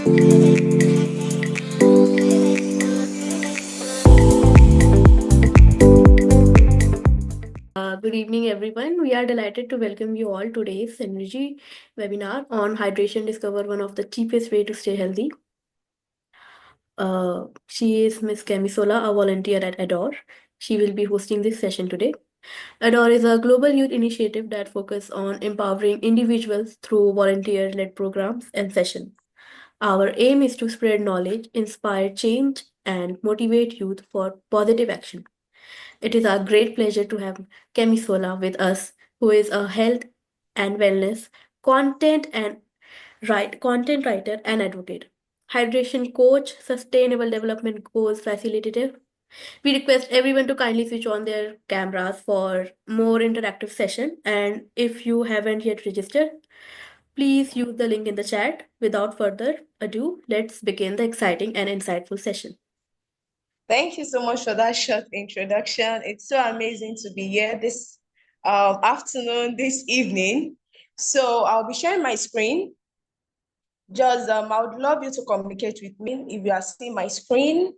Good evening, everyone. We are delighted to welcome you all today's Synergy webinar on hydration. Discover one of the cheapest way to stay healthy. She is Miss Kemisola, a volunteer at Adore. She will be hosting this session today. Adore is a global youth initiative that focuses on empowering individuals through volunteer-led programs and sessions. Our aim is to spread knowledge, inspire change, and motivate youth for positive action. It is our great pleasure to have Kemisola with us, who is a health and wellness content and content writer and advocate, hydration coach, sustainable development goals facilitator. We request everyone to kindly switch on their cameras for more interactive session. And if you haven't yet registered, please use the link in the chat. Without further ado, let's begin the exciting and insightful session. Thank you so much for that short introduction. It's so amazing to be here this afternoon, this evening. So I'll be sharing my screen. Just I would love you to communicate with me if you are seeing my screen.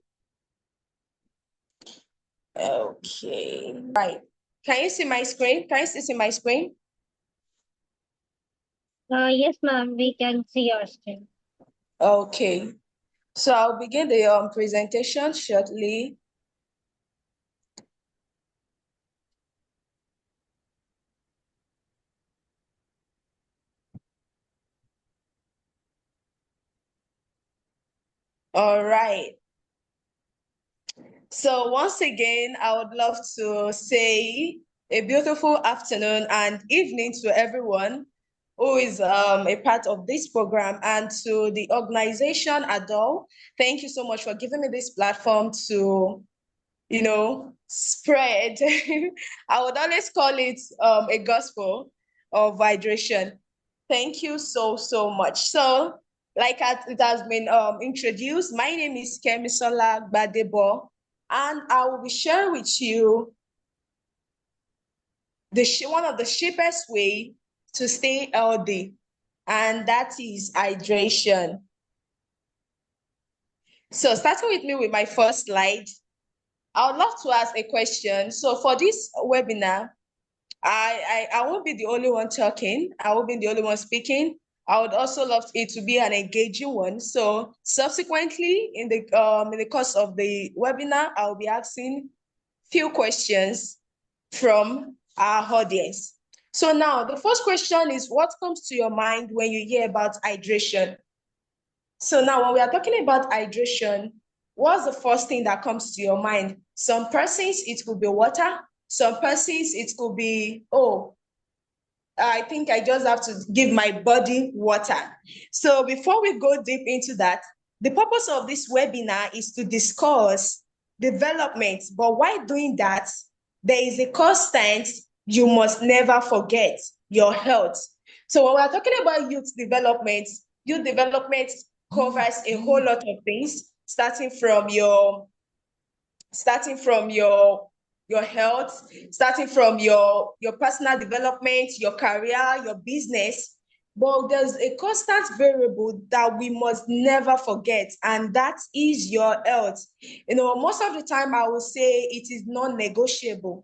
Okay, right. Can you see my screen? Can you still see my screen? Yes, ma'am, we can see your screen. Okay, so I'll begin the presentation shortly. All right. So once again, I would love to say a beautiful afternoon and evening to everyone who is a part of this program, and to the organization Adore. Thank you so much for giving me this platform to, spread. I would always call it a gospel of hydration. Thank you so, so much. So like it has been introduced, my name is Kemisola Gbadebo, and I will be sharing with you one of the cheapest way to stay healthy, and that is hydration. So starting with me with my first slide, I would love to ask a question. So for this webinar, I won't be the only one talking. I won't be the only one speaking. I would also love it to be an engaging one. So subsequently, in the course of the webinar, I'll be asking few questions from our audience. So now the first question is, what comes to your mind when you hear about hydration? So now when we are talking about hydration, what's the first thing that comes to your mind? Some persons, it could be water. Some persons, it could be, oh, I think I just have to give my body water. So before we go deep into that, the purpose of this webinar is to discuss development. But while doing that, there is a constant you must never forget: your health. So when we're talking about youth development covers a whole lot of things, starting from your health, starting from your personal development, your career, your business. But there's a constant variable that we must never forget, and that is your health. Most of the time I will say it is non-negotiable.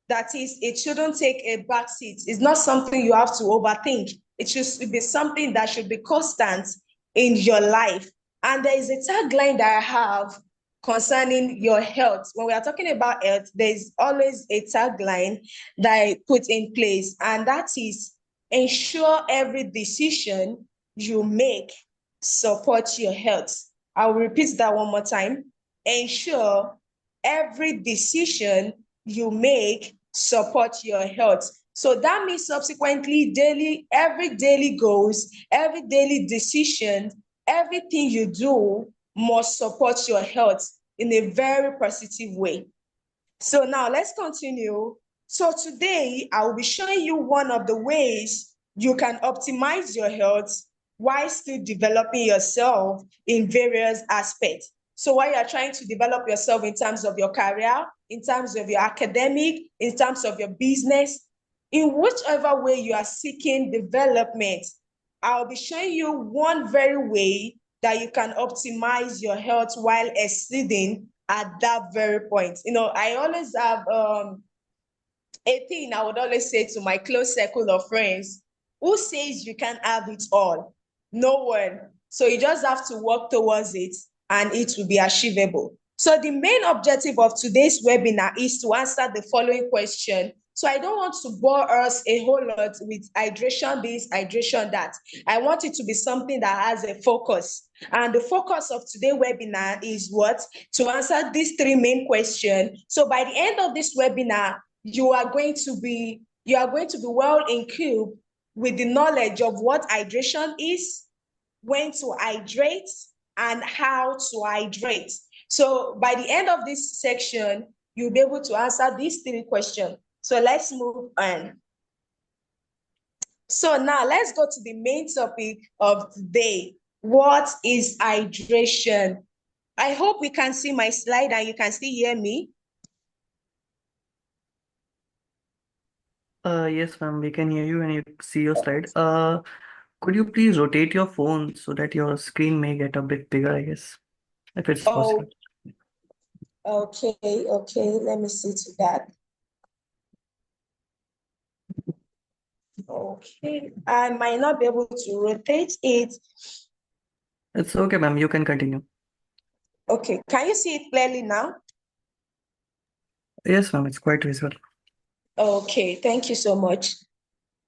That is, it shouldn't take a backseat. It's not something you have to overthink. It should be something that should be constant in your life. And there is a tagline that I have concerning your health. When we are talking about health, there's always a tagline that I put in place, and that is, ensure every decision you make supports your health. I will repeat that one more time. Ensure every decision you make support your health. So that means subsequently every daily goals, every daily decision, everything you do must support your health in a very positive way. So now let's continue. So today I will be showing you one of the ways you can optimize your health while still developing yourself in various aspects. So while you're trying to develop yourself in terms of your career, in terms of your academic, in terms of your business, in whichever way you are seeking development, I'll be showing you one very way that you can optimize your health while exceeding at that very point. I always have a thing I would always say to my close circle of friends: who says you can't have it all? No one. So you just have to work towards it and it will be achievable. So the main objective of today's webinar is to answer the following question. So I don't want to bore us a whole lot with hydration this, hydration that. I want it to be something that has a focus. And the focus of today's webinar is what? To answer these three main questions. So by the end of this webinar, you are going to be well equipped with the knowledge of what hydration is, when to hydrate, and how to hydrate. So by the end of this section, you'll be able to answer these three questions. So let's move on. So now let's go to the main topic of today. What is hydration? I hope we can see my slide and you can still hear me. Yes, ma'am, we can hear you and you see your slide. Could you please rotate your phone so that your screen may get a bit bigger, I guess, if it's possible. Okay, let me see to that. Okay, I might not be able to rotate it. It's okay, ma'am, you can continue. Okay, can you see it clearly now? Yes, ma'am, it's quite visible. Okay, thank you so much.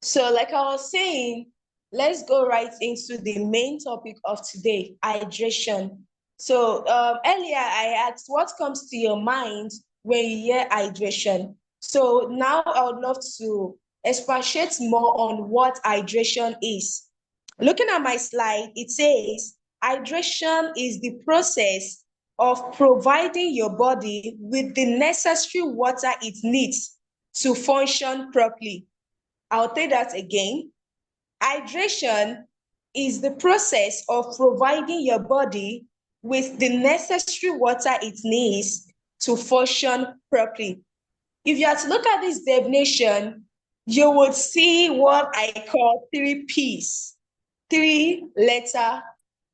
So like I was saying, let's go right into the main topic of today, hydration. So earlier I asked, what comes to your mind when you hear hydration? So now I would love to expatiate more on what hydration is. Looking at my slide, it says hydration is the process of providing your body with the necessary water it needs to function properly. I'll say that again. Hydration is the process of providing your body with the necessary water it needs to function properly. If you are to look at this definition, you would see what I call 3 P's, 3-letter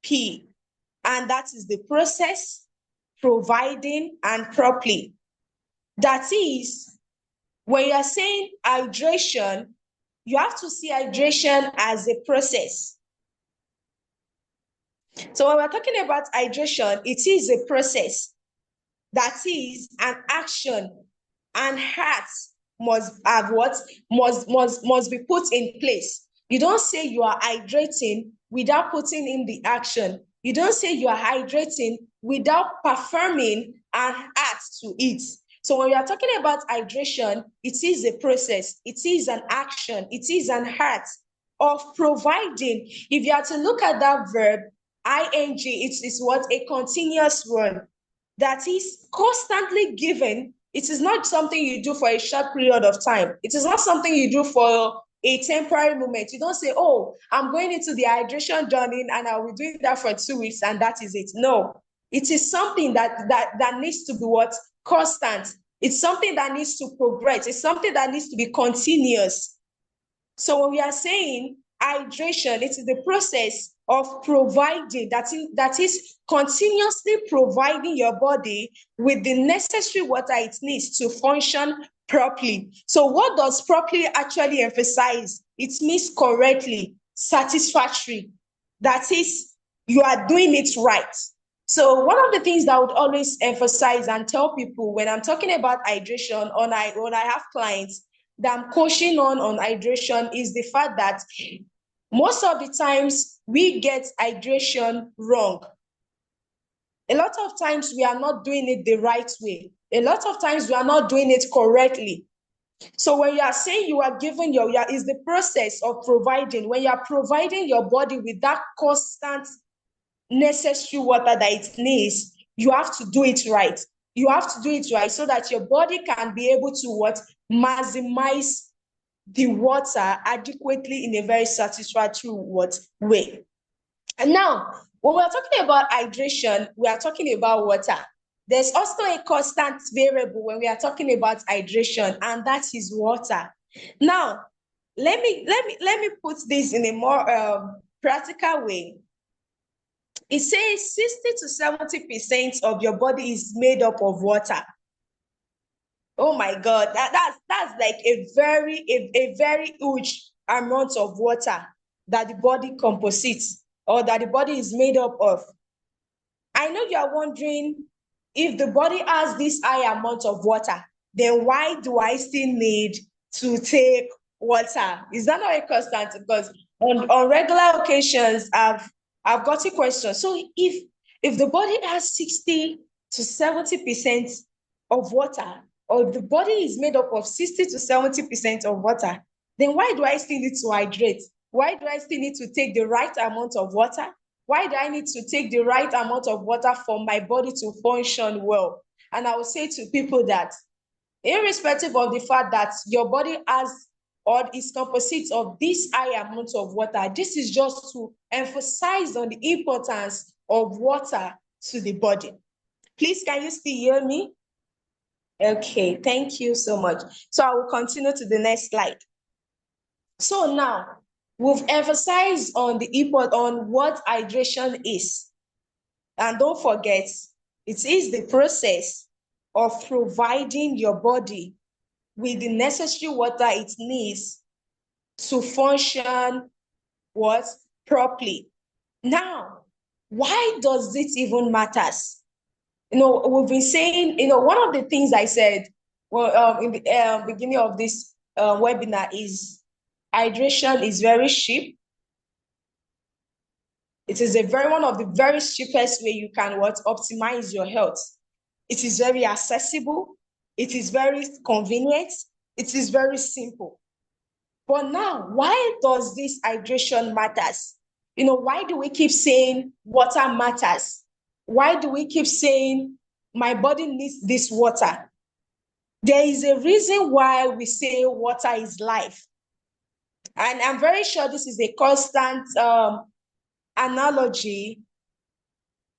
P, and that is the process, providing, and properly. That is, when you are saying hydration, you have to see hydration as a process. So when we're talking about hydration, it is a process. That is an action, and heart must have what? Must be put in place. You don't say you are hydrating without putting in the action. You don't say you are hydrating without performing an act to it. So when we are talking about hydration, it is a process, it is an action, it is an act of providing. If you are to look at that verb, ing, it is what? A continuous word that is constantly given. It is not something you do for a short period of time. It is not something you do for a temporary moment. You don't say, oh, I'm going into the hydration journey and I will be doing that for 2 weeks and that is it. No, it is something that needs to be what? Constant. It's something that needs to progress. It's something that needs to be continuous. So when we are saying hydration, it is the process of providing, that is continuously providing your body with the necessary water it needs to function properly. So what does properly actually emphasize? It means correctly, satisfactory. That is, you are doing it right. So one of the things that I would always emphasize and tell people when I'm talking about hydration, when I have clients that I'm coaching on hydration, is the fact that most of the times we get hydration wrong. A lot of times we are not doing it the right way. A lot of times we are not doing it correctly. So when you are saying you are giving is the process of providing. When you are providing your body with that constant necessary water that it needs, you have to do it right. You have to do it right so that your body can be able to what? Maximize the water adequately in a very satisfactory way. And now, when we're talking about hydration, we are talking about water. There's also a constant variable when we are talking about hydration, and that is water. Now, let me put this in a more practical way. It says 60 to 70% of your body is made up of water. Oh my God, that's like a very huge amount of water that the body composites or that the body is made up of. I know you are wondering, if the body has this high amount of water, then why do I still need to take water? Is that not a constant? Because on regular occasions, I've got a question. So if the body has 60 to 70% of water, or the body is made up of 60 to 70% of water, then why do I still need to hydrate? Why do I still need to take the right amount of water? Why do I need to take the right amount of water for my body to function well? And I will say to people that, irrespective of the fact that your body has or is composite of this high amount of water, this is just to emphasize on the importance of water to the body. Please, can you still hear me? Okay, thank you so much. So I will continue to the next slide. So now, we've emphasized on the import on what hydration is. And don't forget, it is the process of providing your body with the necessary water it needs to function what properly. Now, why does it even matters? We've been saying, one of the things I said in the beginning of this webinar is hydration is very cheap. It is one of the very cheapest way you can optimize your health. It is very accessible. It is very convenient. It is very simple. But now, why does this hydration matters? Why do we keep saying water matters? Why do we keep saying my body needs this water? There is a reason why we say water is life. And I'm very sure this is a constant analogy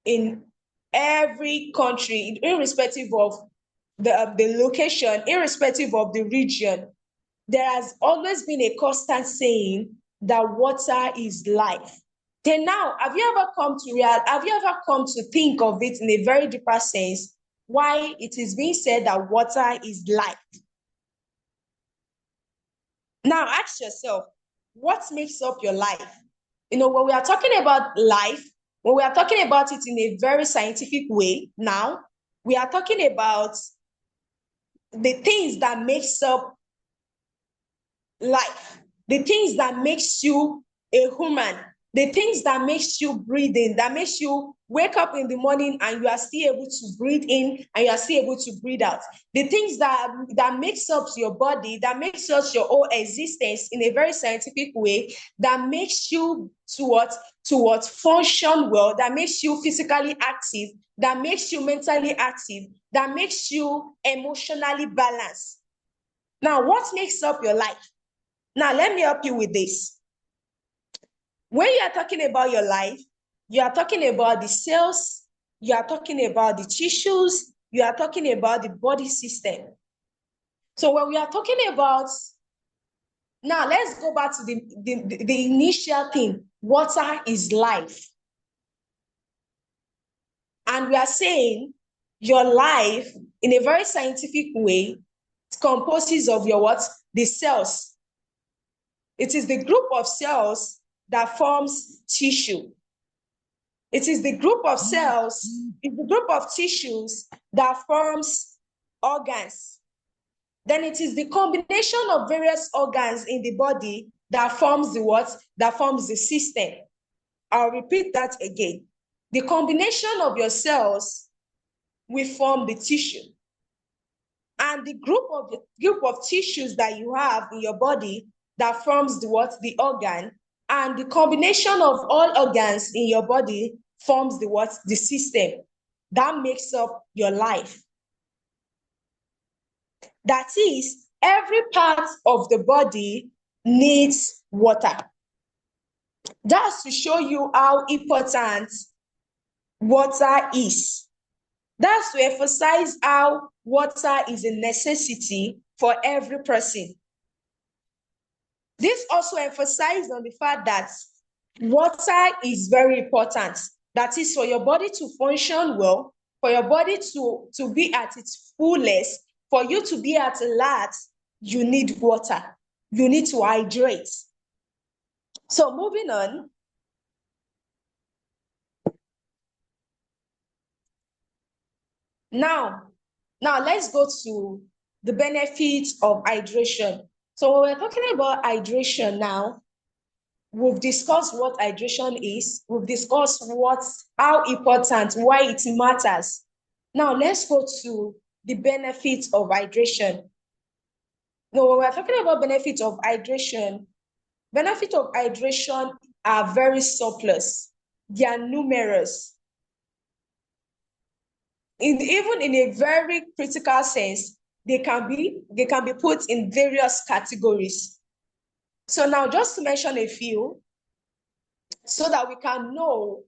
in every country, irrespective of the location, irrespective of the region. There has always been a constant saying that water is life. Then now, have you ever come to think of it in a very deeper sense, why it is being said that water is life? Now ask yourself, what makes up your life? When we are talking about life, when we are talking about it in a very scientific way, now we are talking about the things that makes up life, the things that makes you a human, the things that makes you breathing, that makes you wake up in the morning and you are still able to breathe in and you are still able to breathe out. The things that makes up your body, that makes up your whole existence in a very scientific way, that makes you to function well, that makes you physically active, that makes you mentally active, that makes you emotionally balanced. Now, what makes up your life? Now, let me help you with this. When you are talking about your life, you are talking about the cells, you are talking about the tissues, you are talking about the body system. So when we are talking about, now let's go back to the initial thing, water is life. And we are saying your life, in a very scientific way, it composes of your what? The cells. It is the group of cells that forms tissue. It is the group of cells, it's the group of tissues that forms organs. Then it is the combination of various organs in the body that forms the what? That forms the system. I'll repeat that again. The combination of your cells will form the tissue. And the group of tissues that you have in your body that forms the what? The organ. And the combination of all organs in your body forms the what? The system. That makes up your life. That is, every part of the body needs water. That's to show you how important water is. That's to emphasize how water is a necessity for every person. This also emphasizes on the fact that water is very important. That is for your body to function well, for your body to be at its fullest, for you to be at large, you need water. You need to hydrate. So moving on. Now let's go to the benefits of hydration. So when we're talking about hydration now, we've discussed what hydration is. We've discussed how important, why it matters. Now let's go to the benefits of hydration. Now, when we're talking about benefits of hydration are very surplus. They are numerous. Even in a very critical sense, they can be put in various categories. So now, just to mention a few, so that we can know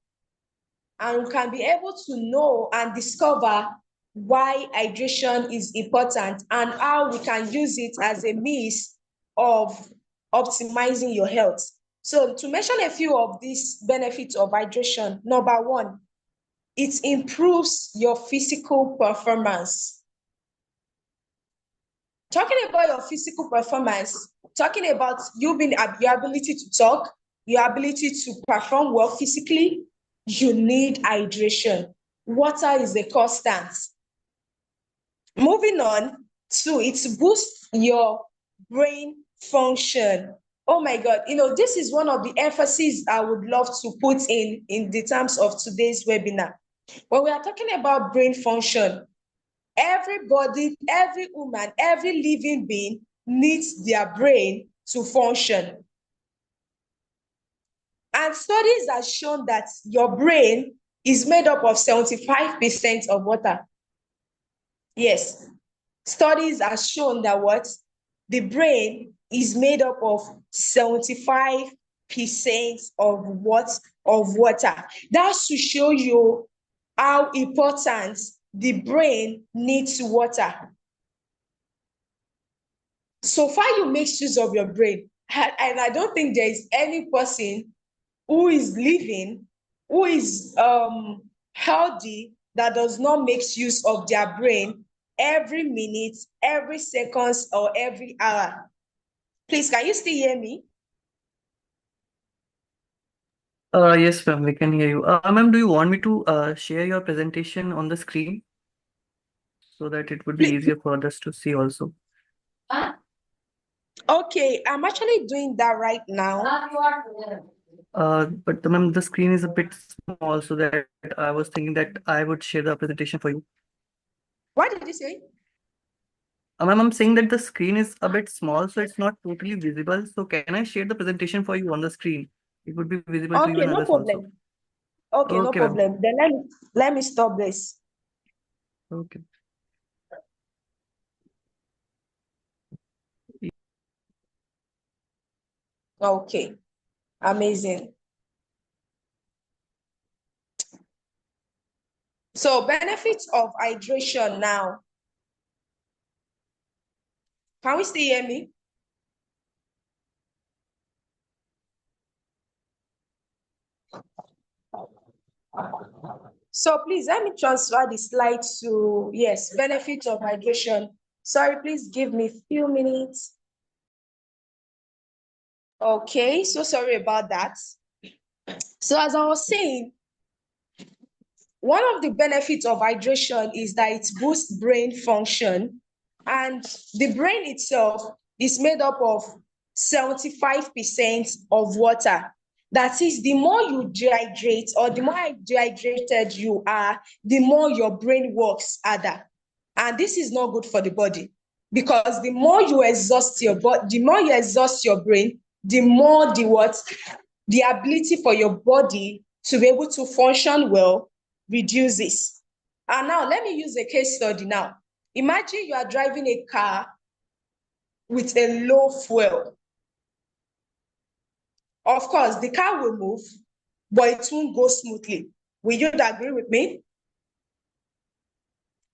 and can be able to know and discover why hydration is important and how we can use it as a means of optimizing your health. So to mention a few of these benefits of hydration, number one, it improves your physical performance. Talking about your physical performance, talking about you being your ability to talk, your ability to perform well physically, you need hydration. Water is a constant. Moving on to it boosts your brain function. Oh my God, this is one of the emphases I would love to put in the terms of today's webinar. When we are talking about brain function, everybody, every woman, every living being needs their brain to function. And studies have shown that your brain is made up of 75% of water. Yes, studies have shown that the brain is made up of 75% of water. That's to show you how important the brain needs water. So far, you make use of your brain. And I don't think there is any person who is living, who is healthy, that does not make use of their brain every minute, every seconds, or every hour. Please, can you still hear me? Yes, ma'am, we can hear you. Ma'am, do you want me to share your presentation on the screen so that it would be Please. easier for others to see also? Okay, I'm actually doing that right now. But ma'am, the screen is a bit small, so that I was thinking that I would share the presentation for you. What did you say? Ma'am, I'm saying that the screen is a bit small, so it's not totally visible. So can I share the presentation for you on the screen? It would be visible to you Okay, and no others also. problem. Okay, no Okay, ma'am. problem. Then let me stop this. Okay. Okay, amazing. So benefits of hydration now. Can we still hear me? So please let me transfer the slide to, yes, benefits of hydration. Sorry, please give me a few minutes. Okay, so sorry about that. So as I was saying, one of the benefits of hydration is that it boosts brain function, and the brain itself is made up of 75% of water. That is, the more you dehydrate or the more dehydrated you are, the more your brain works harder. And this is not good for the body, because the more you exhaust your body, the more you exhaust your brain, the more the ability for your body to be able to function well reduces. And now let me use a case study now. Imagine you are driving a car with a low fuel. Of course, the car will move, but it won't go smoothly. Will you agree with me?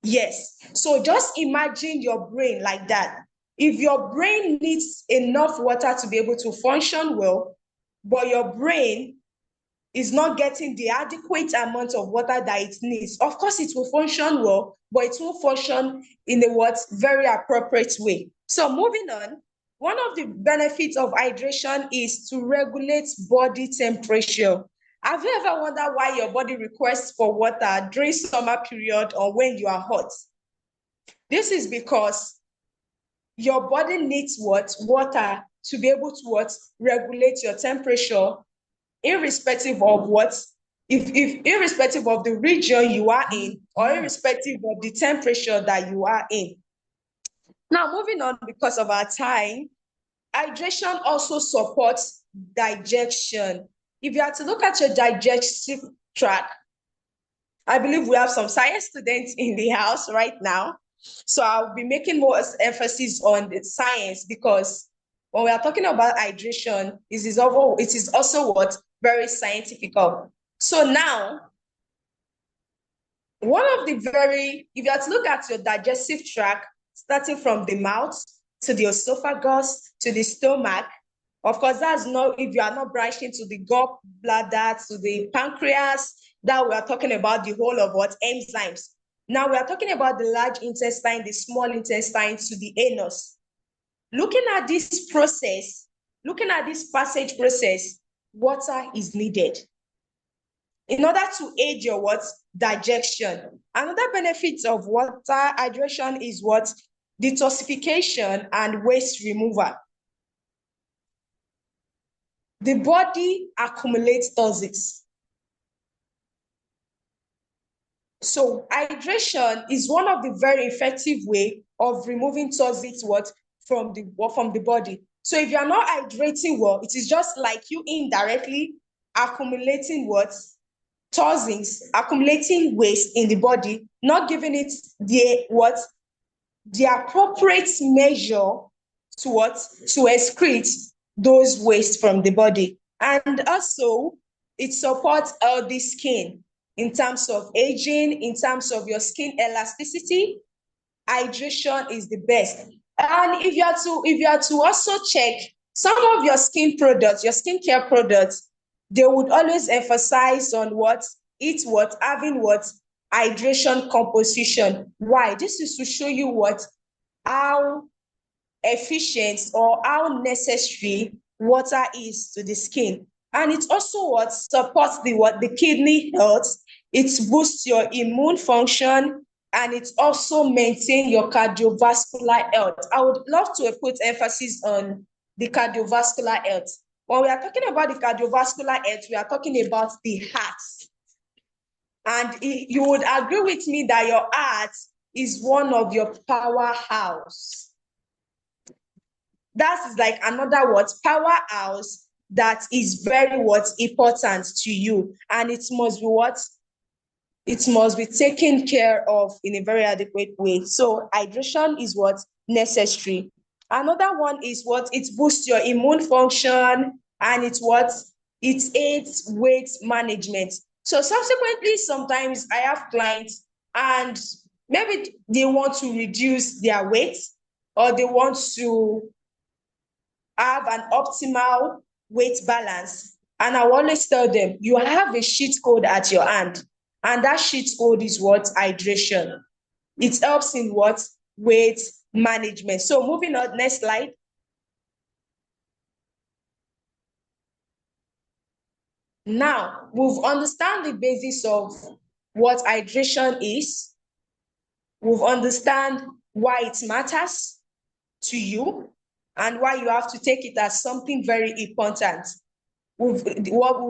Yes. So just imagine your brain like that. If your brain needs enough water to be able to function well, but your brain is not getting the adequate amount of water that it needs, of course it will function well, but it will function in a very appropriate way. So moving on, one of the benefits of hydration is to regulate body temperature. Have you ever wondered why your body requests for water during summer period or when you are hot? This is because your body needs water to be able to regulate your temperature, irrespective of irrespective of the region you are in, or irrespective of the temperature that you are in. Now, moving on, because of our time, hydration also supports digestion. If you are to look at your digestive tract, I believe we have some science students in the house right now. So I'll be making more emphasis on the science, because when we are talking about hydration, it is also very scientific. So now, if you have to look at your digestive tract, starting from the mouth to the esophagus to the stomach, of course, that's not if you are not branching to the gallbladder, to the pancreas, that we are talking about the whole of enzymes. Now we are talking about the large intestine, the small intestine to the anus. Looking at this passage process, water is needed in order to aid your digestion. Another benefit of water hydration is detoxification and waste removal. The body accumulates toxins. So hydration is one of the very effective way of removing toxins from the body. So if you are not hydrating well, it is just like you indirectly accumulating toxins, accumulating waste in the body, not giving it the appropriate measure to excrete those waste from the body. And also, it supports healthy skin in terms of aging, in terms of your skin elasticity. Hydration is the best. And if you are to also check some of your skin products, your skincare products, they would always emphasize on having hydration composition. Why? This is to show you how efficient or how necessary water is to the skin. And it also supports the kidney health. It boosts your immune function, and it also maintains your cardiovascular health. I would love to put emphasis on the cardiovascular health. When we are talking about the cardiovascular health, we are talking about the heart. And you would agree with me that your heart is one of your powerhouse. That is like another powerhouse that is very important to you, and it must be taken care of in a very adequate way. So hydration is necessary. Another one is it boosts your immune function, and it aids weight management. So subsequently, sometimes I have clients and maybe they want to reduce their weight, or they want to have an optimal weight balance. And I always tell them, you have a cheat code at your hand, and that cheat code is hydration. It helps in weight management. So moving on, next slide. Now, we've understand the basis of what hydration is. We've understand why it matters to you and why you have to take it as something very important. We've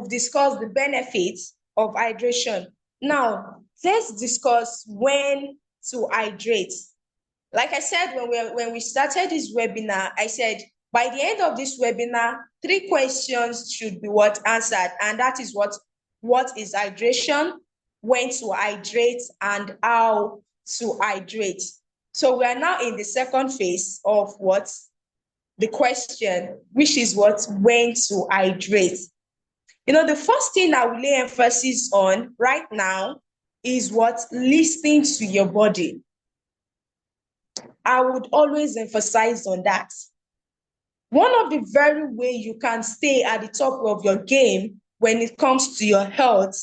discussed the benefits of hydration. Now, let's discuss when to hydrate. Like I said, when we started this webinar, I said, by the end of this webinar, 3 questions should be answered. And that is what is hydration, when to hydrate, and how to hydrate. So we are now in the second phase of the question, which is when to hydrate. The first thing I will lay emphasis on right now is listening to your body. I would always emphasize on that. One of the very way you can stay at the top of your game when it comes to your health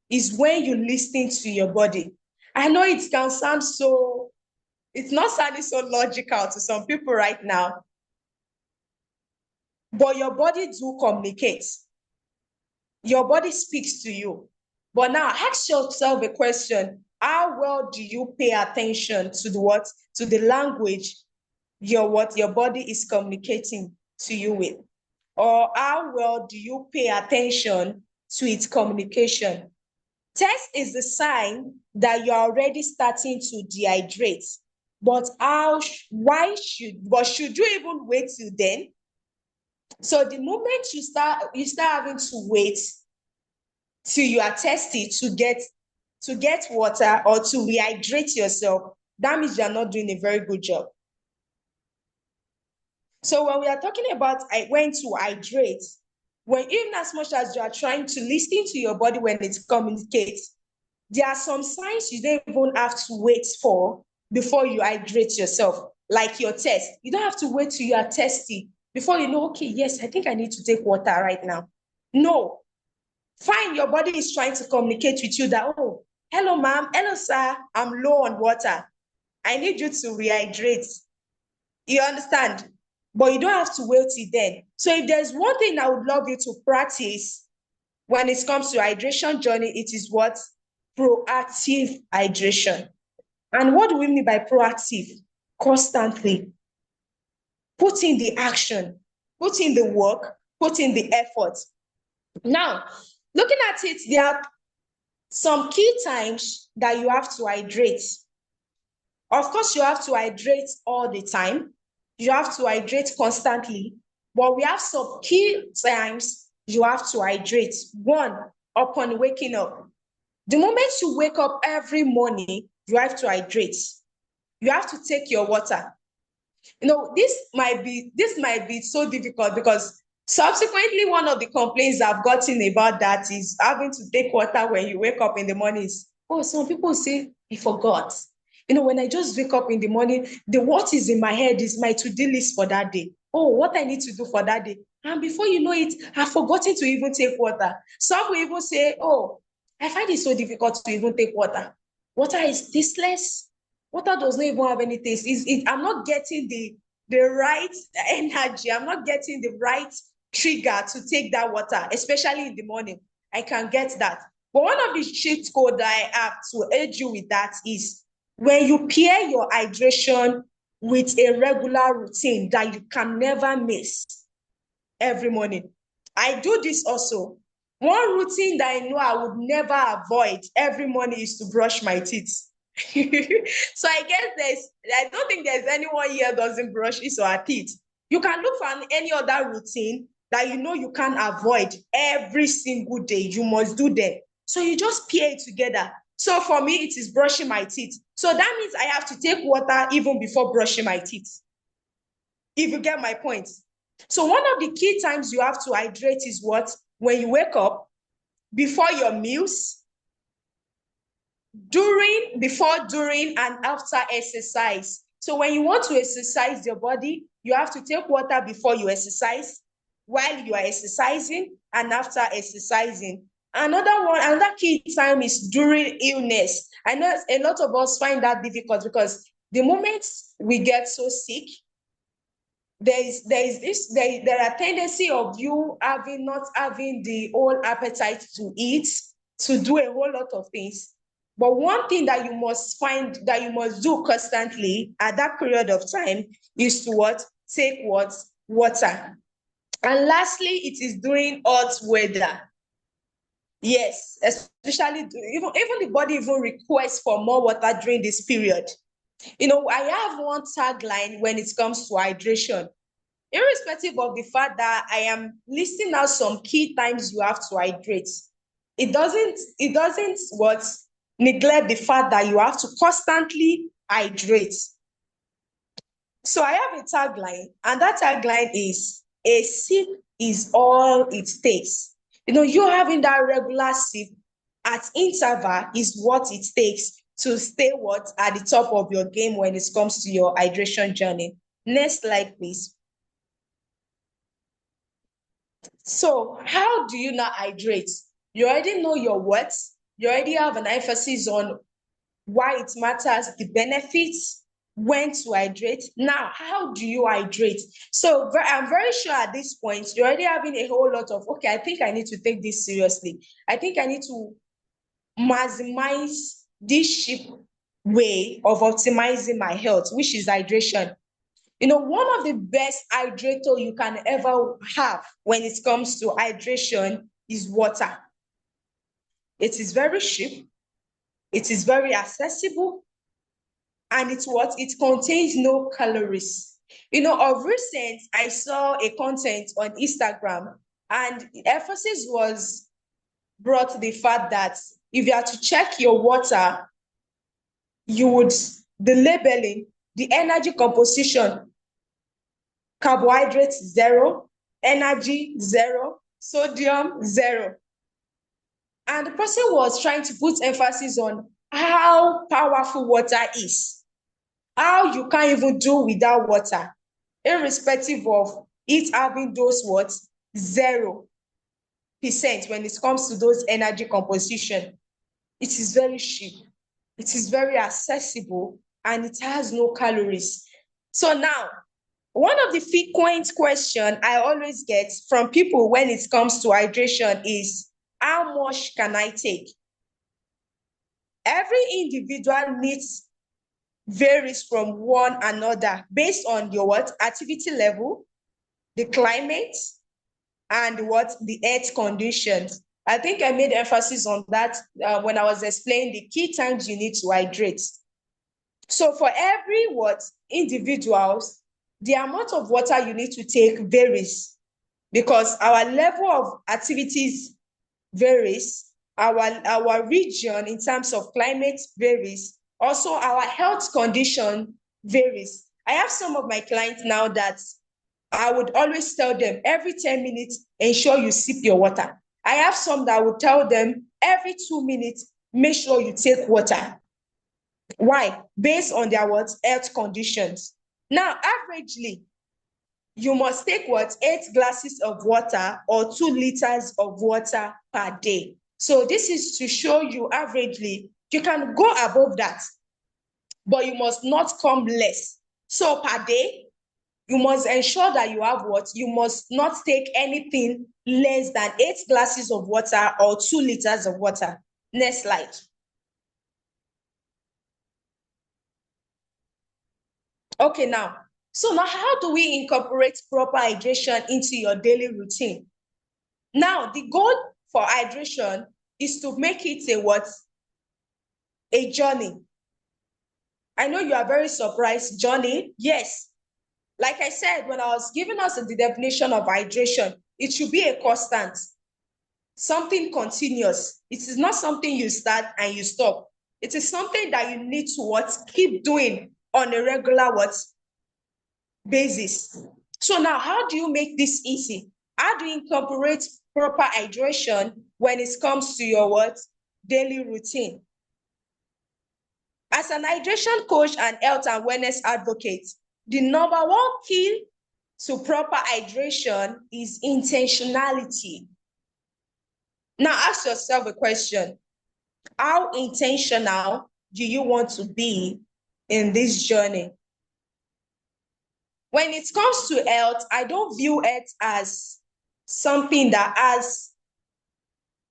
is when you listen to your body. I know it can sound so, it's not sounding so logical to some people right now, but your body do communicate. Your body speaks to you. But now ask yourself a question. How well do you pay attention to the what? To the language your body is communicating to you with? Or how well do you pay attention to its communication? Test is the sign that you're already starting to dehydrate. But should you even wait till then? So the moment you start having to wait till you are thirsty to get water or to rehydrate yourself, that means you're not doing a very good job. So when we are talking about when to hydrate, when even as much as you are trying to listen to your body when it communicates, there are some signs you don't even have to wait for before you hydrate yourself, like your test. You don't have to wait till you are thirsty before you know, okay, yes, I think I need to take water right now. No. Fine, your body is trying to communicate with you that, oh, hello, ma'am, hello, sir, I'm low on water. I need you to rehydrate. You understand? But you don't have to wait till then. So if there's one thing I would love you to practice when it comes to hydration journey, it is what? Proactive hydration. And what do we mean by proactive? Constantly. Put in the action, put in the work, put in the effort. Now, looking at it, there are some key times that you have to hydrate. Of course, you have to hydrate all the time. You have to hydrate constantly. But we have some key times you have to hydrate. One, upon waking up. The moment you wake up every morning, you have to hydrate. You have to take your water. You know, this might be so difficult because subsequently one of the complaints I've gotten about that is having to take water when you wake up in the mornings. Oh, some people say, I forgot. You know, when I just wake up in the morning, what is in my head is my to-do list for that day. Oh, what I need to do for that day. And before you know it, I've forgotten to even take water. Some will even say, oh, I find it so difficult to even take water. Water is tasteless. Water does not even have any taste. I'm not getting the right energy. I'm not getting the right trigger to take that water, especially in the morning. I can get that. But one of the cheat code that I have to aid you with that is when you pair your hydration with a regular routine that you can never miss every morning. I do this also. One routine that I know I would never avoid every morning is to brush my teeth. So I guess I don't think there's anyone here doesn't brush his or her teeth. You can look for any other routine that you know you can't avoid every single day. You must do them. So you just pair it together. So for me, it is brushing my teeth. So that means I have to take water even before brushing my teeth. If you get my point. So one of the key times you have to hydrate is what? When you wake up, before your meals, before, during, and after exercise. So when you want to exercise your body, you have to take water before you exercise, while you are exercising, and after exercising. Another key time is during illness. I know a lot of us find that difficult because the moment we get so sick, there are tendency of you not having the whole appetite to eat, to do a whole lot of things. But one thing that you must find that you must do constantly at that period of time is to what? Take what? Water. And lastly, it is during hot weather. Yes, especially even the body even requests for more water during this period. You know, I have one tagline when it comes to hydration. Irrespective of the fact that I am listing out some key times you have to hydrate, it doesn't what neglect the fact that you have to constantly hydrate. So I have a tagline, and that tagline is a sip is all it takes. You know, you having that regular sip at interval is what it takes to stay what at the top of your game when it comes to your hydration journey. Next slide, please. So how do you not hydrate? You already know your words. You already have an emphasis on why it matters, the benefits, when to hydrate. Now, how do you hydrate? So I'm very sure at this point, you're already having a whole lot of, okay, I think I need to take this seriously. I think I need to maximize this cheap way of optimizing my health, which is hydration. You know, one of the best hydrator you can ever have when it comes to hydration is water. It is very cheap, it is very accessible, and it contains no calories. You know, of recent, I saw a content on Instagram, and the emphasis was brought to the fact that if you are to check your water, you would, the labeling, the energy composition, carbohydrates zero, energy zero, sodium zero. And the person was trying to put emphasis on how powerful water is, how you can't even do without water, irrespective of it having those what 0% when it comes to those energy composition. It is very cheap, it is very accessible, and it has no calories. So now, one of the frequent questions I always get from people when it comes to hydration is, how much can I take? Every individual needs varies from one another based on your what activity level, the climate, and what the earth conditions. I think I made emphasis on that when I was explaining the key times you need to hydrate. So for every what individuals, the amount of water you need to take varies because our level of activities varies, our region in terms of climate varies, also our health condition varies. I have some of my clients now that I would always tell them every 10 minutes, ensure you sip your water. I have some that would tell them every 2 minutes, make sure you take water. Why? Based on their what? Health conditions. Now, averagely, you must take what? 8 glasses of water or 2 liters of water per day. So this is to show you averagely, you can go above that, but you must not come less. So per day, you must ensure that you have what? You must not take anything less than 8 glasses of water or 2 liters of water. Next slide. Okay, now, so now how do we incorporate proper hydration into your daily routine? Now, the goal for hydration is to make it a what? A journey. I know you are very surprised, journey. Yes. Like I said, when I was giving us the definition of hydration, it should be a constant, something continuous. It is not something you start and you stop. It is something that you need to what? Keep doing on a regular what? Basis. So now, how do you make this easy? How do you incorporate proper hydration when it comes to your what? Daily routine? As an hydration coach and health and wellness advocate, the number one key to proper hydration is intentionality. Now ask yourself a question. How intentional do you want to be in this journey? When it comes to health, I don't view it as something that has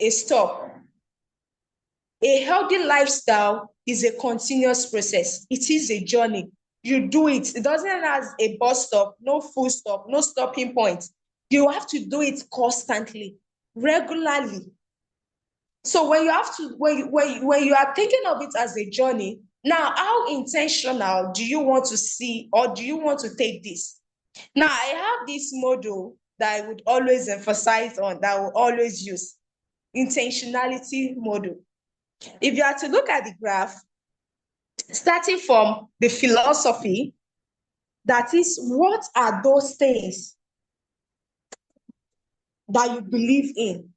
a stop. A healthy lifestyle is a continuous process. It is a journey. You do it. It doesn't have a bus stop, no full stop, no stopping point. You have to do it constantly, regularly. So when you have to, when you are thinking of it as a journey, now how intentional do you want to see or do you want to take this? Now I have this model that I would always emphasize on, that I will always use, intentionality model. If you are to look at the graph, starting from the philosophy, that is, what are those things that you believe in?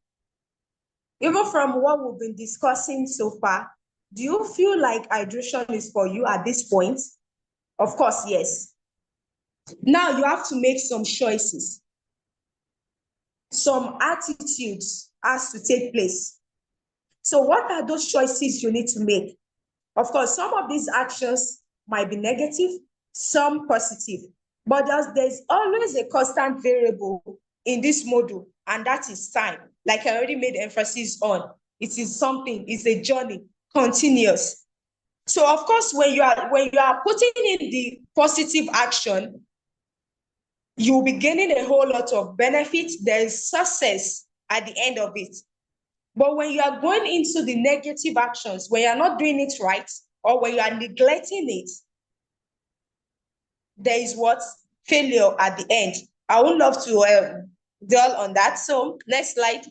Even from what we've been discussing so far, do you feel like hydration is for you at this point? Of course, yes. Now you have to make some choices. some attitudes has to take place. So what are those choices you need to make? Of course, some of these actions might be negative, some positive, but there's always a constant variable in this module, and that is time. Like I already made emphasis on, it is something, it's a journey, continuous. So of course, when you are putting in the positive action, you'll be gaining a whole lot of benefits. There is success at the end of it. But when you are going into the negative actions, when you're not doing it right, or when you are neglecting it, there is what? Failure at the end. I would love to dwell on that. So next slide.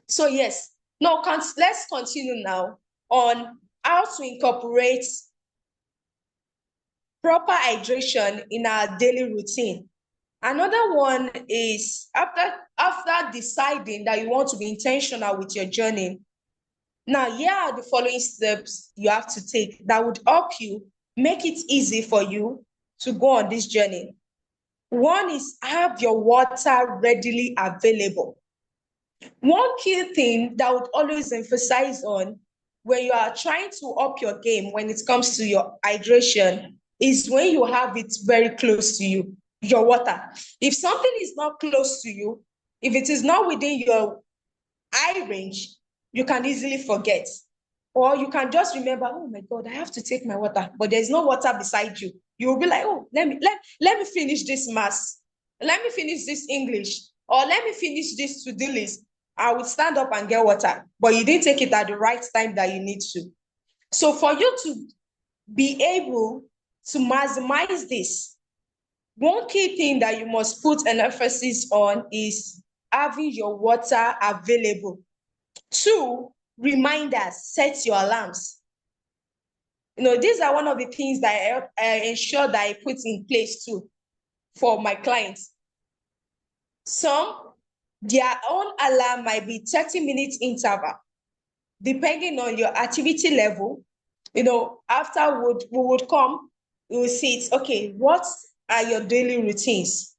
So yes, now let's continue now on how to incorporate proper hydration in our daily routine. Another one is after deciding that you want to be intentional with your journey. Now, here are the following steps you have to take that would help you make it easy for you to go on this journey. One is have your water readily available. One key thing that I would always emphasize on when you are trying to up your game when it comes to your hydration is when you have it very close to you, your water. If something is not close to you, if it is not within your eye range, you can easily forget. Or you can just remember, oh my God, I have to take my water, but there's no water beside you. You will be like, oh, let me finish this mass. Let me finish this English. Or let me finish this to-do list. I will stand up and get water. But you didn't take it at the right time that you need to. So for you to be able to maximize this, one key thing that you must put an emphasis on is having your water available. 2, reminders, set your alarms. These are one of the things that I ensure that I put in place too for my clients. Some, their own alarm might be 30-minute interval, depending on your activity level. Afterward, we would come, we will see it. Okay, what are your daily routines?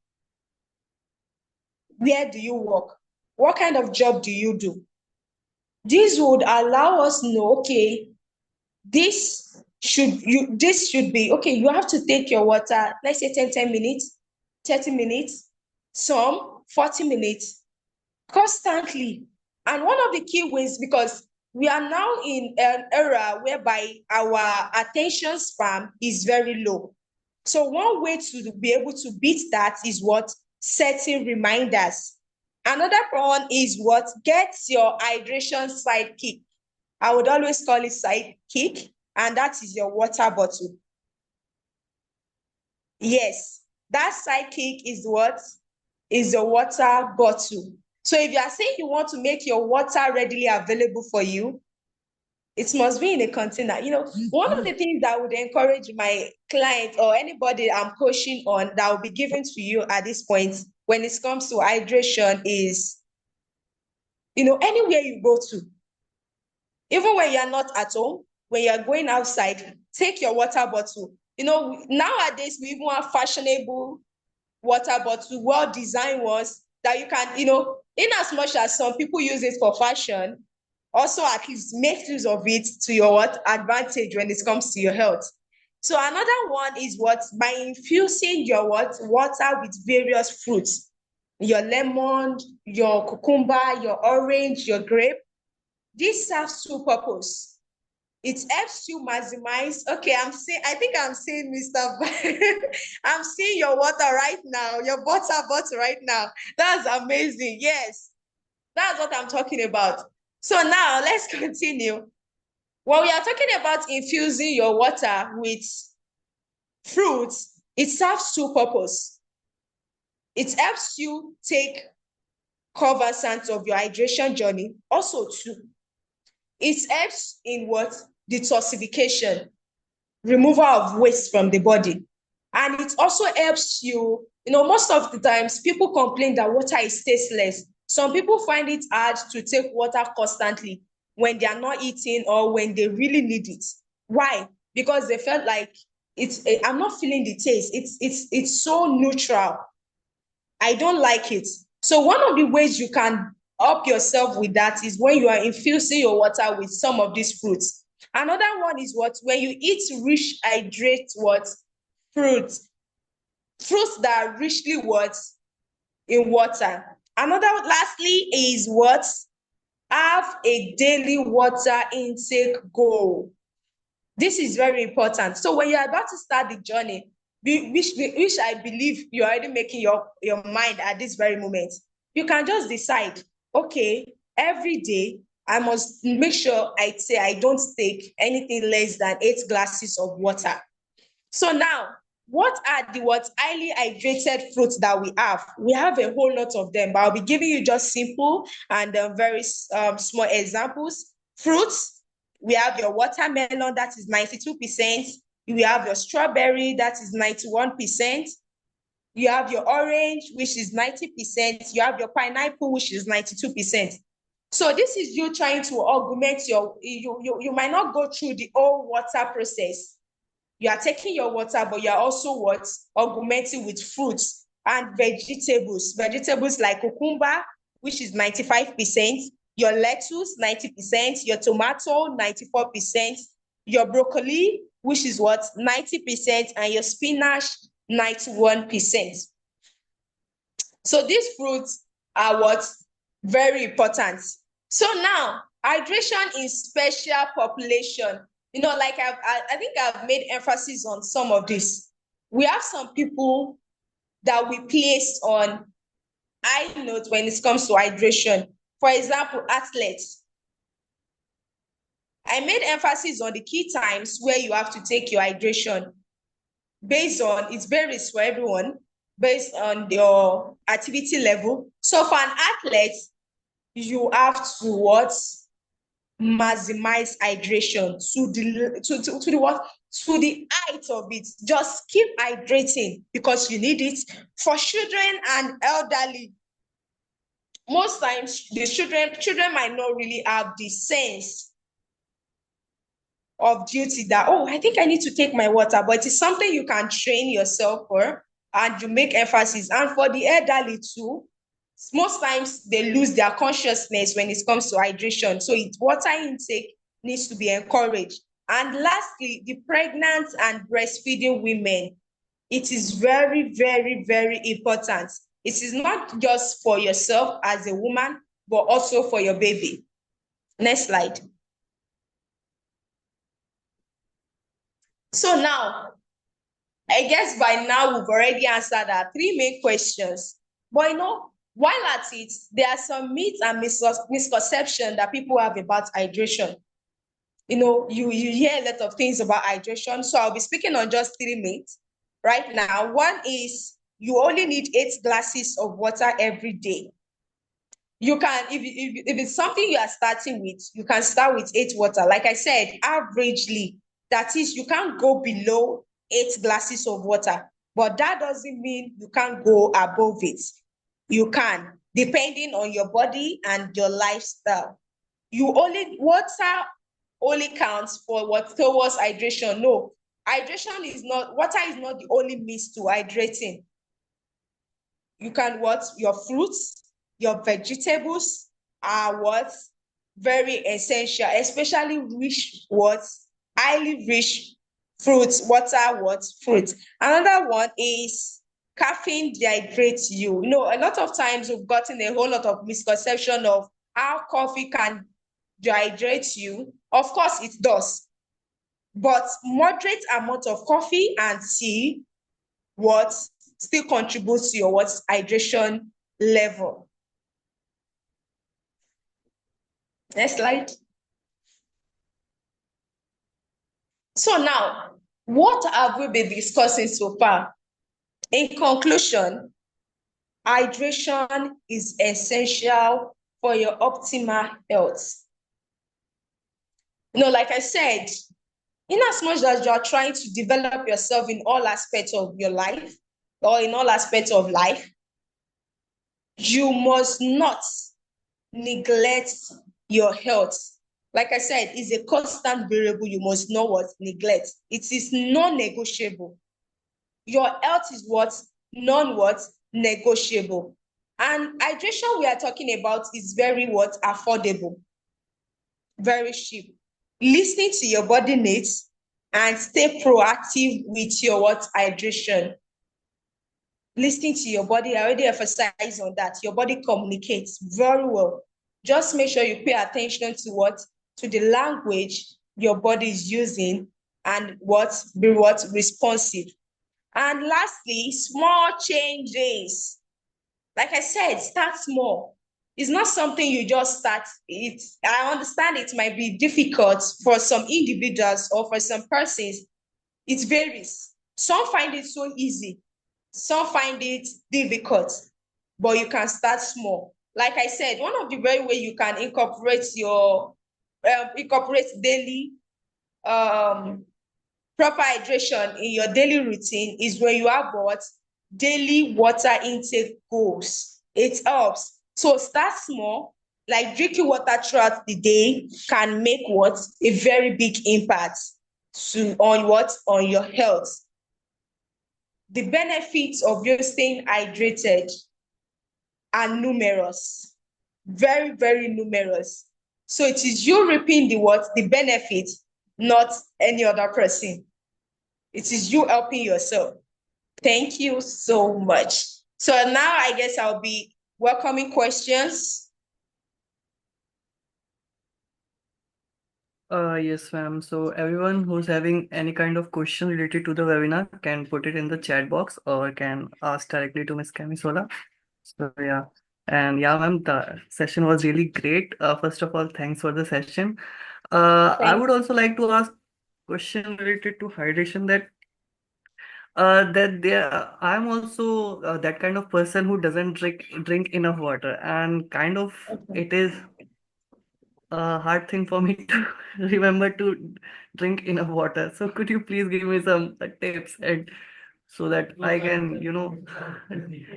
Where do you work? What kind of job do you do? This would allow us to know, okay, this should be, okay, you have to take your water, let's say 10 minutes, 30 minutes, some 40 minutes, constantly. And one of the key ways, because we are now in an era whereby our attention span is very low. So one way to be able to beat that is what? Setting reminders. Another one is what? Get your hydration sidekick. I would always call it sidekick, and that is your water bottle. Yes, that sidekick is what? Is your water bottle. So if you are saying you want to make your water readily available for you, it must be in a container. One of the things that I would encourage my client or anybody I'm coaching on that will be given to you at this point when it comes to hydration is, anywhere you go to, even when you're not at home, when you're going outside, take your water bottle. Nowadays, we even have fashionable water bottle, well-designed ones that you can, in as much as some people use it for fashion, also at least make use of it to your advantage when it comes to your health. So another one is what? By infusing your water with various fruits, your lemon, your cucumber, your orange, your grape. This serves 2 purposes. It helps you maximize. Okay, I think I'm seeing Mr. I'm seeing your water right now, your water bottle right now. That's amazing. Yes, that's what I'm talking about. So now let's continue. When we are talking about infusing your water with fruits, it serves 2 purposes. It helps you take cognizance of your hydration journey. Also, too, it helps in what? Detoxification, removal of waste from the body. And it also helps you, most of the times people complain that water is tasteless. Some people find it hard to take water constantly when they are not eating or when they really need it. Why? Because they felt like I'm not feeling the taste. It's so neutral. I don't like it. So one of the ways you can up yourself with that is when you are infusing your water with some of these fruits. Another one is what? When you eat rich, hydrate what? Fruits. Fruits that are richly what? In water. Lastly, is what? Have a daily water intake goal. This is very important. So when you're about to start the journey, which I believe you're already making your mind at this very moment, you can just decide, okay, every day I must make sure I don't take anything less than 8 glasses of water. So now, what are the highly hydrated fruits that we have? We have a whole lot of them, but I'll be giving you just simple and very small examples. Fruits, we have your watermelon, that is 92%. We have your strawberry, that is 91%. You have your orange, which is 90%. You have your pineapple, which is 92%. So this is you trying to augment you might not go through the whole water process. You are taking your water, but you are also what? Augmenting with fruits and vegetables. Vegetables like cucumber, which is 95%, your lettuce, 90%, your tomato, 94%, your broccoli, which is what? 90%, and your spinach, 91%. So these fruits are what? Very important. So now, hydration in special population. Like I think I've made emphasis on some of this. We have some people that we place on high note when it comes to hydration. For example, athletes. I made emphasis on the key times where you have to take your hydration. It varies for everyone based on your activity level. So for an athlete, you have to what? Maximize hydration to the what? To the height of it. Just keep hydrating because you need it. For children and elderly, most times the children might not really have the sense of duty that, oh, I think I need to take my water, but it is something you can train yourself for, and you make emphasis. And for the elderly too, most times they lose their consciousness when it comes to hydration. So water intake needs to be encouraged. And lastly, the pregnant and breastfeeding women, it is very, very, very important. It is not just for yourself as a woman, but also for your baby. Next slide. So now, I guess by now we've already answered our 3 main questions. But while at it, there are some myths and misconceptions that people have about hydration. You hear a lot of things about hydration. So I'll be speaking on just 3 myths right now. One is you only need 8 glasses of water every day. You can, if it's something you are starting with, you can start with 8 water. Like I said, averagely, that is, you can't go below 8 glasses of water. But that doesn't mean you can't go above it. You can, depending on your body and your lifestyle. Water only counts for what towards hydration. No, water is not the only means to hydrating. You can your fruits, your vegetables are very essential, especially highly rich fruits, fruits. Another one is caffeine dehydrates you. A lot of times we've gotten a whole lot of misconception of how coffee can dehydrate you. Of course it does, but moderate amount of coffee and tea still contributes to your hydration level. Next slide. So now, what have we been discussing so far? In conclusion, hydration is essential for your optimal health. Like I said, in as much as you are trying to develop yourself in all aspects of your life or in all aspects of life, you must not neglect your health. Like I said, is a constant variable you must not what neglect. It is non-negotiable. Your health is what non-what negotiable. And hydration we are talking about is very what affordable, very cheap. Listening to your body needs and stay proactive with your what hydration. Listening to your body, I already emphasize on that. Your body communicates very well. Just make sure you pay attention to what to the language your body is using and what be what responsive. And lastly, small changes. Like I said, start small. It's not something you just start. I understand it might be difficult for some individuals or for some persons. It varies. Some find it so easy, some find it difficult, but you can start small. Like I said, one of the very way you can incorporate daily proper hydration in your daily routine is when you have what daily water intake goals. It helps. So start small, like drinking water throughout the day can make what a very big impact on your health. The benefits of you staying hydrated are numerous, very, very numerous. So it is you reaping the benefit, not any other person. It is you helping yourself. Thank you so much. So now I guess I'll be welcoming questions. Yes, ma'am. So everyone who's having any kind of question related to the webinar can put it in the chat box or can ask directly to Miss Kemisola. So yeah, and yeah, ma'am, the session was really great. First of all, thanks for the session. I Thank would also like to ask question related to hydration that there I'm also that kind of person who doesn't drink enough water, and kind of you. it is a hard thing for me to remember to drink enough water. So could you please give me some tips and so that I can,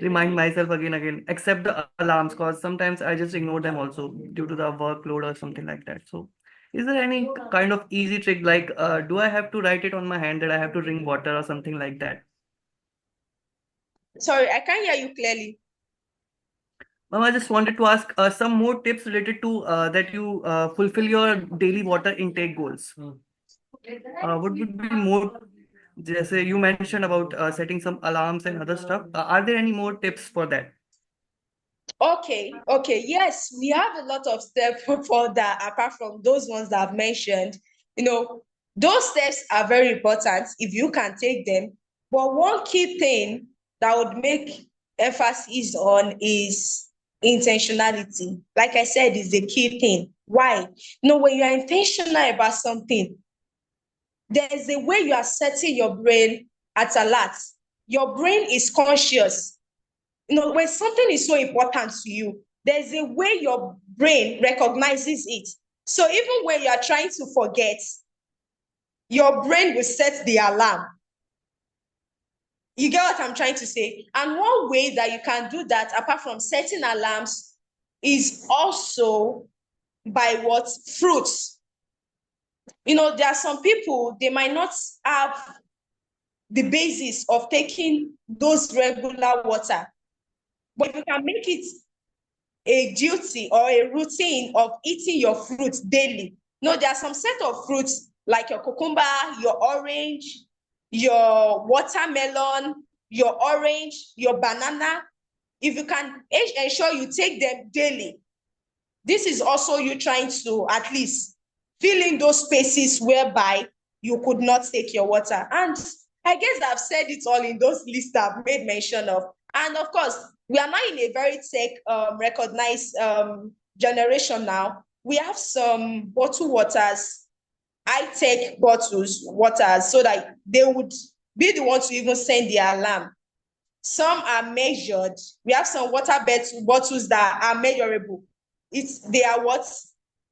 remind myself again, except the alarms, because sometimes I just ignore them also due to the workload or something like that. So is there any kind of easy trick like do I have to write it on my hand that I have to drink water or something like that? Sorry, I can't hear you clearly. Ma'am, I just wanted to ask some more tips related to that you fulfill your daily water intake goals. What would be more, जैसे you mentioned about setting some alarms and other stuff. Are there any more tips for that? Okay. Yes, we have a lot of steps for that apart from those ones that I've mentioned. Those steps are very important if you can take them. But one key thing that would make emphasis on is intentionality. Like I said, is the key thing. Why? When you're intentional about something, there's a way you are setting your brain at alert. Your brain is conscious. When something is so important to you, there's a way your brain recognizes it. So even when you are trying to forget, your brain will set the alarm. You get what I'm trying to say? And one way that you can do that, apart from setting alarms, is also by what? Fruits. There are some people, they might not have the basis of taking those regular water, but if you can make it a duty or a routine of eating your fruits daily. No, there are some set of fruits like your cucumber, your orange, your watermelon, your orange, your banana. If you can ensure you take them daily, this is also you trying to at least fill in those spaces whereby you could not take your water. And I guess I've said it all in those lists I've made mention of. And of course, we are now in a very tech recognized generation now. We have some bottled waters, high-tech waters, so that they would be the ones to even send the alarm. Some are measured. We have some water bottles that are measurable. They are what?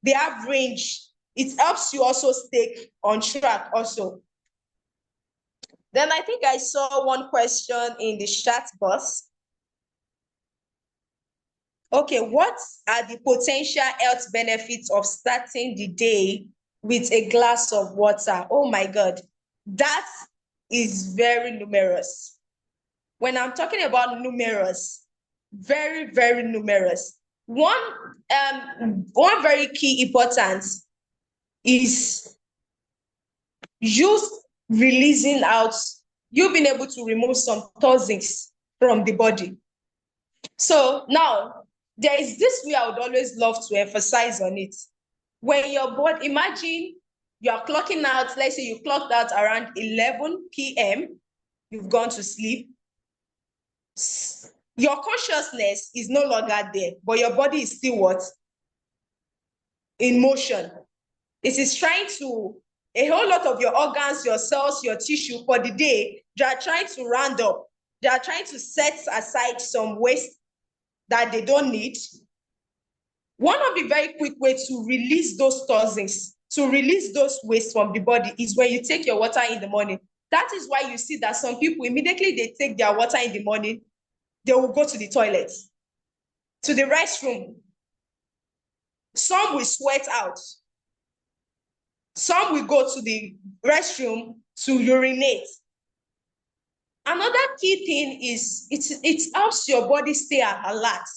They have range. It helps you also stay on track also. Then I think I saw one question in the chat box. Okay, what are the potential health benefits of starting the day with a glass of water? Oh my God, that is very numerous. When I'm talking about numerous, very, very numerous. One very key importance is you releasing out, you being able to remove some toxins from the body. So now, there is this way I would always love to emphasize on it. When your body, imagine you are clocking out, let's say you clocked out around 11 p.m., you've gone to sleep. Your consciousness is no longer there, but your body is still what? In motion. It is trying to, a whole lot of your organs, your cells, your tissue for the day, they are trying to round up. They are trying to set aside some waste that they don't need. One of the very quick ways to release those toxins, to release those waste from the body is when you take your water in the morning. That is why you see that some people, immediately they take their water in the morning, they will go to the toilet, to the restroom. Some will sweat out. Some will go to the restroom to urinate. Another key thing is it helps your body stay alert.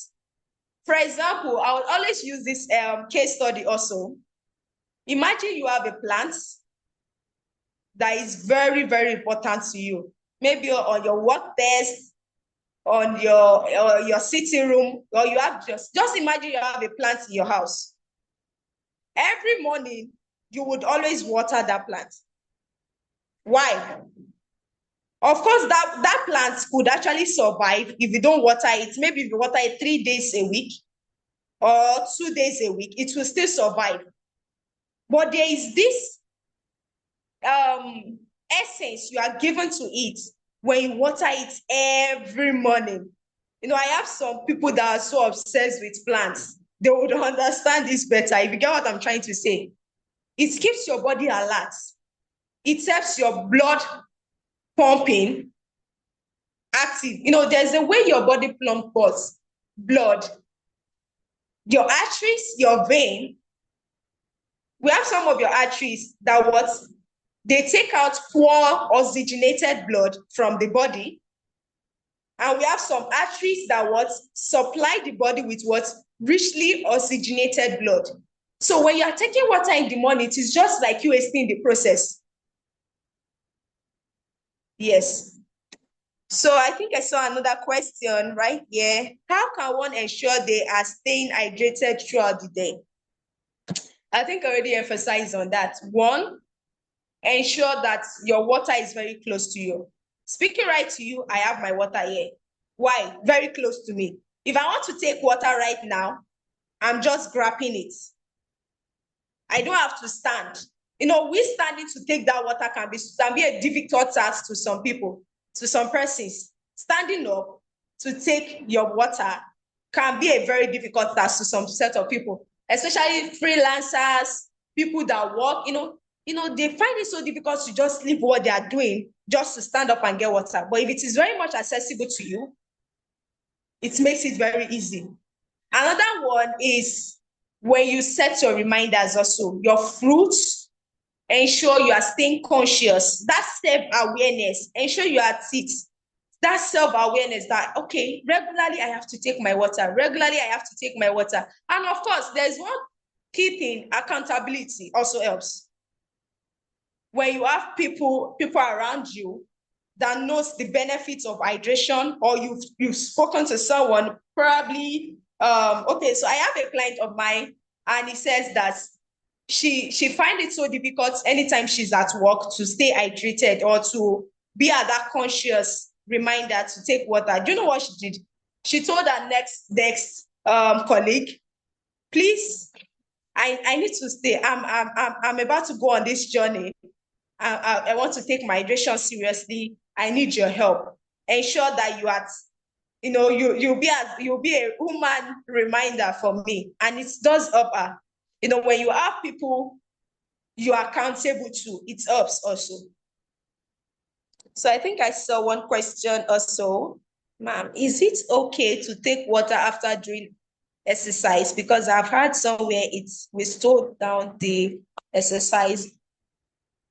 For example, I would always use this case study also. Imagine you have a plant that is very, very important to you. Maybe on your work desk, on your sitting room, or you have just imagine you have a plant in your house. Every morning, you would always water that plant. Why? Of course, that plant could actually survive if you don't water it. Maybe if you water it 3 days a week or 2 days a week, it will still survive. But there is this essence you are given to it when you water it every morning. You know, I have some people that are so obsessed with plants. They would understand this better if you get what I'm trying to say. It keeps your body alert. It helps your blood pumping active. You know, there's a way your body pumps blood. Your arteries, your vein, we have some of your arteries that what? They take out poor oxygenated blood from the body. And we have some arteries that what? Supply the body with what? Richly oxygenated blood. So when you are taking water in the morning, it is just like you in the process. Yes. So I think I saw another question right here. How can one ensure they are staying hydrated throughout the day? I think I already emphasized on that. One, ensure that your water is very close to you. Speaking right to you, I have my water here. Why? Very close to me. If I want to take water right now, I'm just grabbing it. I don't have to stand. You know, we standing to take that water can be a difficult task to some people, to some persons. Standing up to take your water can be a very difficult task to some set of people, especially freelancers, people that work, they find it so difficult to just leave what they are doing just to stand up and get water. But if it is very much accessible to you, it makes it very easy. Another one is when you set your reminders also, your fruits, ensure you are staying conscious. That self-awareness, ensure you are at it. That self-awareness that, okay, regularly I have to take my water. Regularly I have to take my water. And of course, there's one key thing, accountability also helps. When you have people around you that knows the benefits of hydration, or you've spoken to someone, probably, okay, so I have a client of mine, and he says that she finds it so difficult anytime she's at work to stay hydrated or to be at that conscious reminder to take water. Do you know what she did? She told her next colleague, please, I need to stay. I'm about to go on this journey. I want to take my hydration seriously. I need your help. Ensure that you are, you'll be a human reminder for me. And it does help her. When you have people you are accountable to, it helps also. So I think I saw one question also. Ma'am, is it okay to take water after exercise, because I've heard somewhere we slowed down the exercise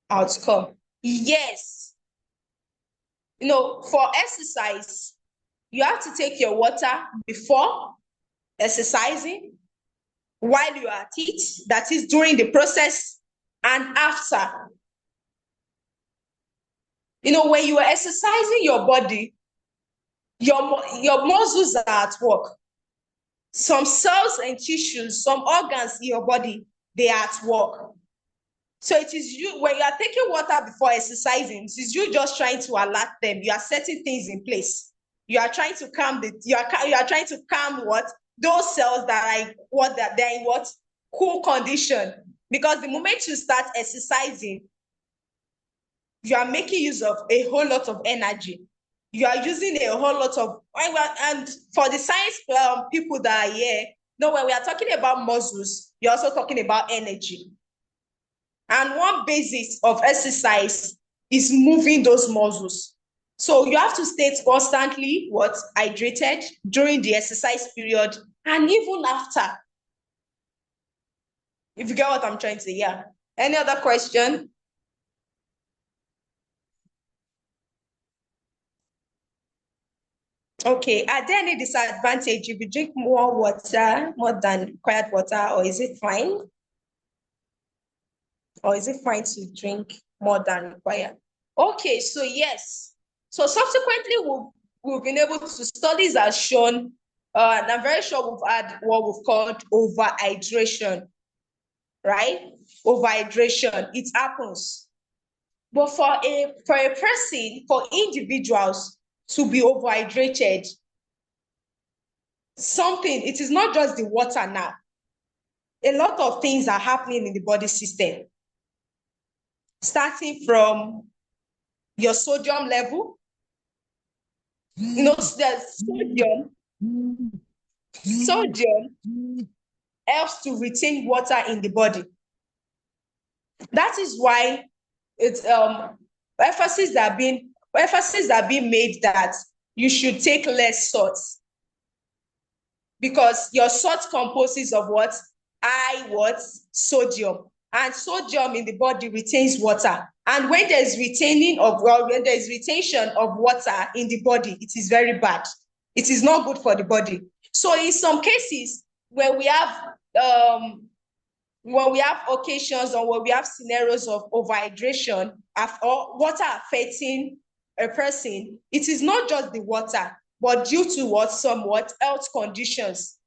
outcome. Yes. For exercise, you have to take your water before exercising, while you are at it, that is during the process, and after. When you are exercising your body, your muscles are at work. Some cells and tissues, some organs in your body, they are at work. So it is you, when you are taking water before exercising, it is you just trying to alert them. You are setting things in place. You are trying to calm you are trying to calm what? Those cells that are they're in what? Cool condition. Because the moment you start exercising, you are making use of a whole lot of energy. You are using a whole lot of, and for the science people that are here, when we are talking about muscles, you're also talking about energy. And one basis of exercise is moving those muscles. So you have to stay constantly hydrated during the exercise period and even after. If you get what I'm trying to say, yeah. Any other question? Okay, are there any disadvantage if you drink more water, more than required water, or is it fine? Or is it fine to drink more than required? Okay, so yes. So subsequently, we've been able to, studies have shown, and I'm very sure we've had what we've called overhydration, right? Overhydration, it happens. But for a person, for individuals to be overhydrated, it is not just the water now. A lot of things are happening in the body system, starting from your sodium level. The sodium helps to retain water in the body. That is why it's emphasis are being made that you should take less salt, because your salt composes of what? Sodium. And sodium in the body retains water. And when there's retention of water in the body, it is very bad. It is not good for the body. So in some cases, when we have occasions, or when we have scenarios of overhydration or water affecting a person, it is not just the water, but due to somewhat health conditions.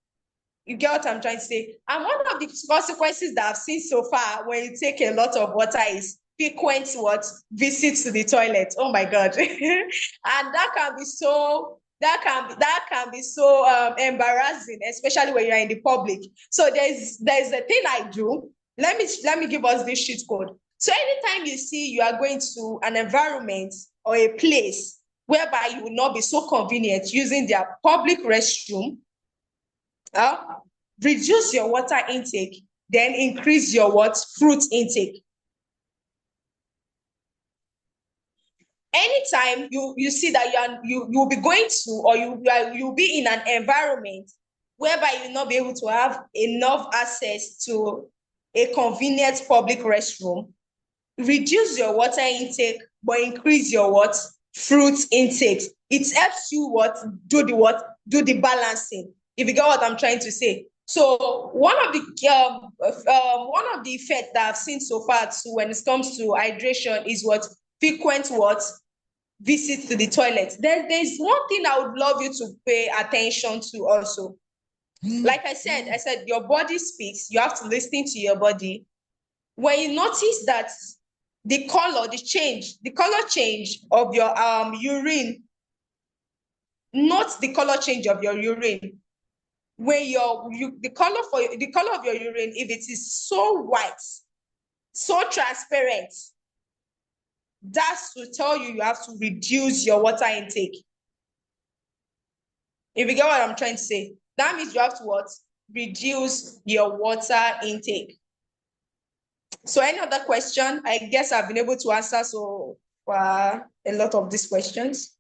You get what I'm trying to say? And one of the consequences that I've seen so far when you take a lot of water is frequent visits to the toilet. Oh my God. And that can be so embarrassing, especially when you're in the public. So there's a thing I do. Let me give us this cheat code. So anytime you see you are going to an environment or a place whereby you will not be so convenient using their public restroom, reduce your water intake, then increase your fruit intake. Anytime you see that you'll be going to, or you'll be in an environment whereby you'll not be able to have enough access to a convenient public restroom, reduce your water intake, but increase your fruit intake. It helps you do the balancing. If you get what I'm trying to say. So one of the effects that I've seen so far too, when it comes to hydration, is frequent visits to the toilet. There's one thing I would love you to pay attention to also. Like I said, your body speaks. You have to listen to your body. When you notice that the color change of your urine, not the color change of your urine. When the color of your urine, if it is so white, so transparent, that's to tell you have to reduce your water intake. If you get what I'm trying to say, that means you have to reduce your water intake. So any other question? I guess I've been able to answer a lot of these questions.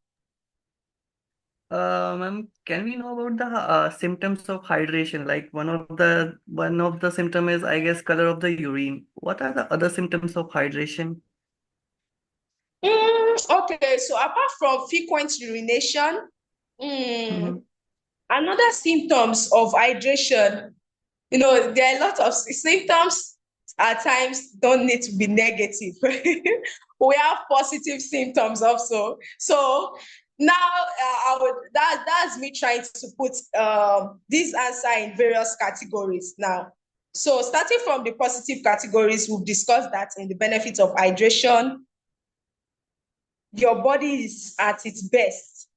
Ma'am, can we know about the symptoms of hydration? Like one of the symptom is, I guess, color of the urine. What are the other symptoms of hydration? Okay, so apart from frequent urination, Mm-hmm. another symptoms of hydration, there are a lot of symptoms at times don't need to be negative. We have positive symptoms also. So now that's me trying to put this answer in various categories now. So starting from the positive categories, we've discussed that in the benefits of hydration, your body is at its best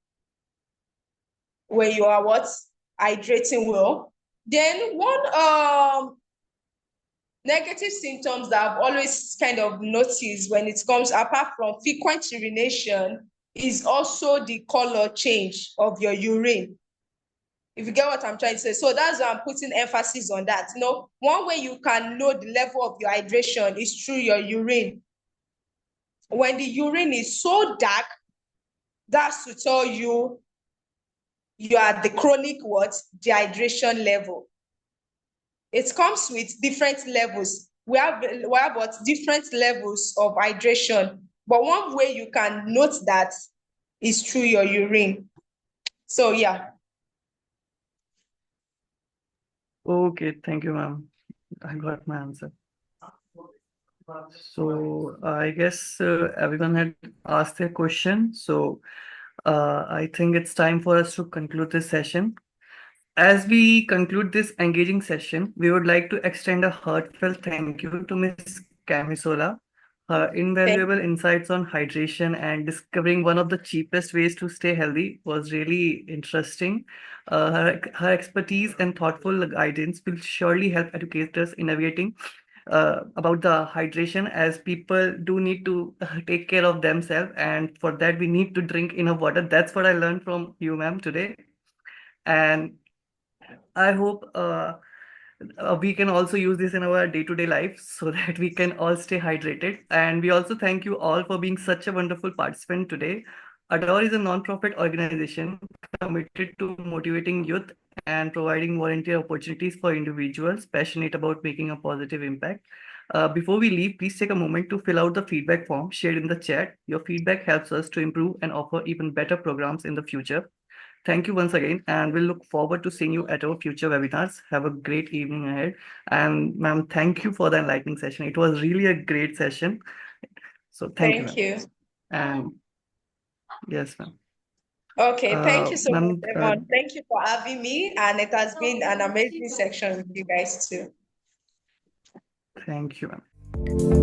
when you are what? Hydrating well. Then one negative symptoms that I've always kind of noticed when it comes, apart from frequent urination, is also the color change of your urine. If you get what I'm trying to say. So that's why I'm putting emphasis on that. One way you can know the level of your hydration is through your urine. When the urine is so dark, that's to tell you are at the chronic what? Dehydration level. It comes with different levels. We have what? Different levels of hydration. But one way you can note that is through your urine. So yeah. Okay, thank you, ma'am. I got my answer. So I guess everyone had asked their question. So I think it's time for us to conclude this session. As we conclude this engaging session, we would like to extend a heartfelt thank you to Ms. Kemisola. Her Thank invaluable insights on hydration and discovering one of the cheapest ways to stay healthy was really interesting. Her expertise and thoughtful guidance will surely help educators in navigating about the hydration, as people do need to take care of themselves, and for that we need to drink enough water. That's what I learned from you, ma'am, today. And I hope we can also use this in our day-to-day life so that we can all stay hydrated. And we also thank you all for being such a wonderful participant today. Adore is a non-profit organization committed to motivating youth and providing volunteer opportunities for individuals passionate about making a positive impact. Before we leave, please take a moment to fill out the feedback form shared in the chat. Your feedback helps us to improve and offer even better programs in the future. Thank you once again, and we'll look forward to seeing you at our future webinars. Have a great evening ahead. And ma'am, thank you for the enlightening session. It was really a great session. So thank you, thank ma'am. you. And yes, ma'am. Okay, thank you so much, Ma'am, everyone. Thank you for having me, and it has been an amazing section with you guys too. thank you, ma'am.